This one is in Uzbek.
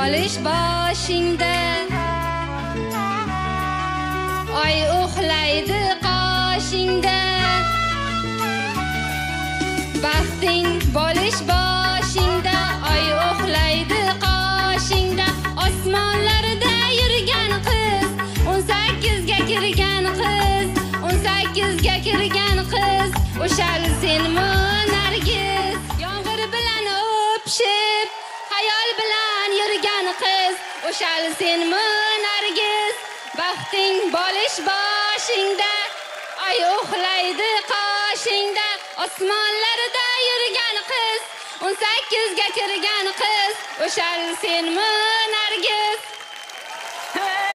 bolish boshingda, oy uxlaydi qoshingda. Baxting bolish boshingda, oy uxlaydi qoshingda. Osmonlarda yurgan qiz, 18 ga kirgan qiz, 18 ga kirgan qiz. O'shal senmi Nargiz, yomg'ir bilan o'pishib, xayol bilan yurgan qiz. O'shal senmi Nargiz, baxting bolish boshingda, oy uxlaydi qoshingda. Osmonlarda yurgan qiz, 18 ga kirgan qiz. O'shal senmi Nargiz.